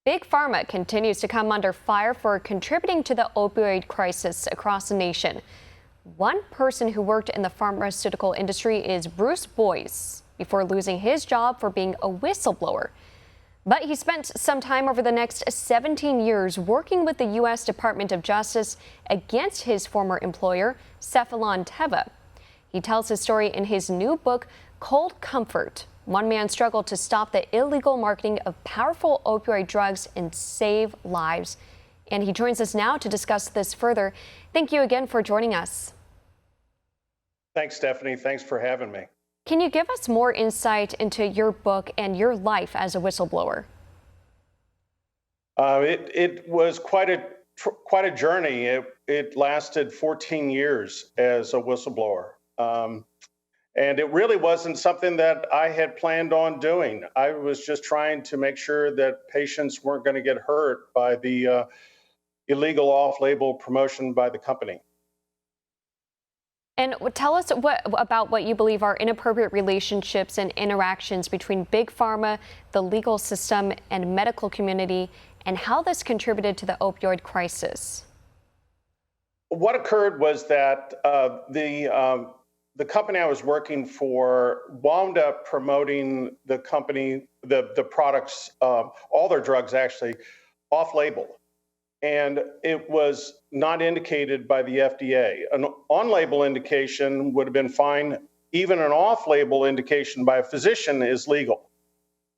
Big Pharma continues to come under fire for contributing to the opioid crisis across the nation. One person who worked in the pharmaceutical industry is Bruce Boise before losing his job for being a whistleblower. But he spent some time over the next 17 years working with the U.S. Department of Justice against his former employer, Cephalon Teva. He tells his story in his new book, Cold Comfort. One man struggled to stop the illegal marketing of powerful opioid drugs and save lives. And he joins us now to discuss this further. Thank you again for joining us. Thanks, Stephanie. Thanks for having me. Can you give us more insight into your book and your life as a whistleblower? It was quite a journey. It lasted 14 years as a whistleblower. And it really wasn't something that I had planned on doing. I was just trying to make sure that patients weren't going to get hurt by the illegal off-label promotion by the company. And tell us about what you believe are inappropriate relationships and interactions between Big Pharma, the legal system, and medical community, and how this contributed to the opioid crisis. What occurred was that the company I was working for wound up promoting the products, all their drugs actually, off-label. And it was not indicated by the FDA. An on-label indication would have been fine. Even an off-label indication by a physician is legal.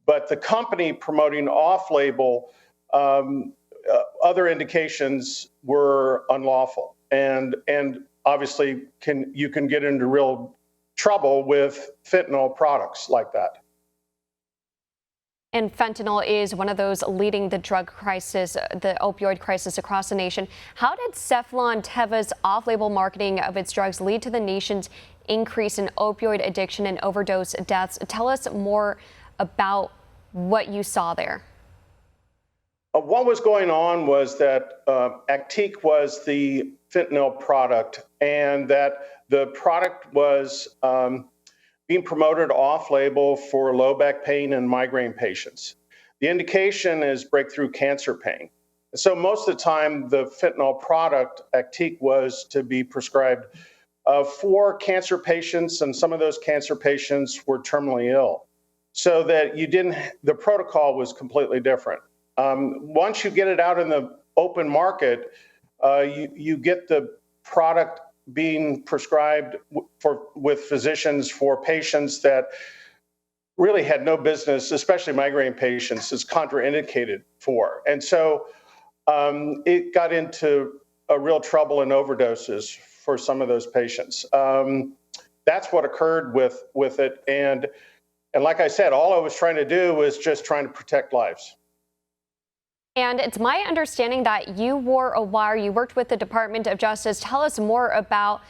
But the company promoting off-label, other indications were unlawful. And obviously you can get into real trouble with fentanyl products like that. And fentanyl is one of those leading the drug crisis, the opioid crisis across the nation. How did Cephalon Teva's off-label marketing of its drugs lead to the nation's increase in opioid addiction and overdose deaths? Tell us more about what you saw there. What was going on was that Actique was the fentanyl product, and that the product was being promoted off-label for low back pain and migraine patients. The indication is breakthrough cancer pain. So most of the time, the fentanyl product, Actique, was to be prescribed for cancer patients, and some of those cancer patients were terminally ill. So that the protocol was completely different. Once you get it out in the open market, you get the product being prescribed with physicians for patients that really had no business, especially migraine patients, is contraindicated for. And so it got into a real trouble and overdoses for some of those patients. That's what occurred with it. And like I said, all I was trying to do was just trying to protect lives. And it's my understanding that you wore a wire. You worked with the Department of Justice. Tell us more about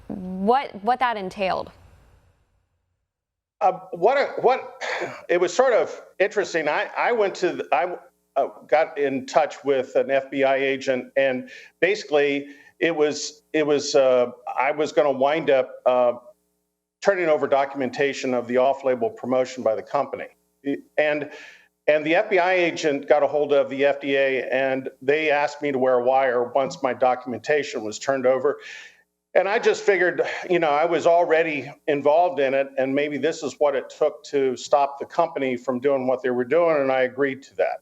what that entailed. It was sort of interesting. I got in touch with an FBI agent, and basically I was going to wind up turning over documentation of the off-label promotion by the company, and the FBI agent got a hold of the FDA, and they asked me to wear a wire once my documentation was turned over. And I just figured, I was already involved in it, and maybe this is what it took to stop the company from doing what they were doing, and I agreed to that.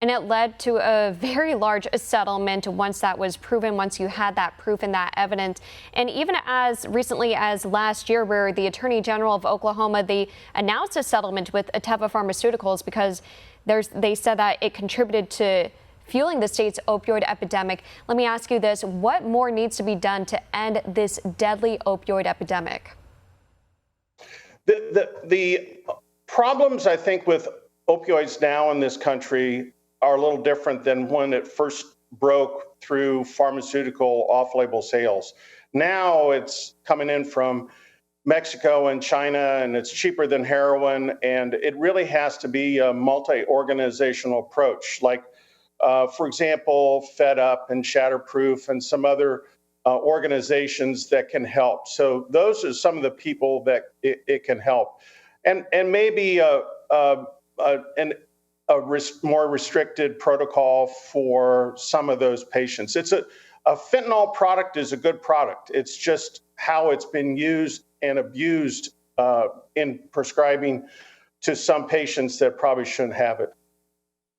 And it led to a very large settlement once that was proven, once you had that proof and that evidence. And even as recently as last year, where the Attorney General of Oklahoma, they announced a settlement with Teva Pharmaceuticals because they said that it contributed to fueling the state's opioid epidemic. Let me ask you this. What more needs to be done to end this deadly opioid epidemic? The problems, I think, with opioids now in this country are a little different than when it first broke through pharmaceutical off-label sales. Now it's coming in from Mexico and China, and it's cheaper than heroin, and it really has to be a multi-organizational approach, like, for example, Fed Up and Shatterproof and some other organizations that can help. So those are some of the people that it can help. And maybe an more restricted protocol for some of those patients. A fentanyl product is a good product. It's just how it's been used and abused in prescribing to some patients that probably shouldn't have it.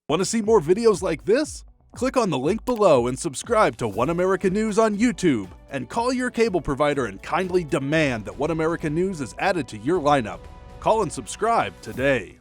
Want to see more videos like this? Click on the link below and subscribe to One American News on YouTube, and call your cable provider and kindly demand that One American News is added to your lineup. Call and subscribe today.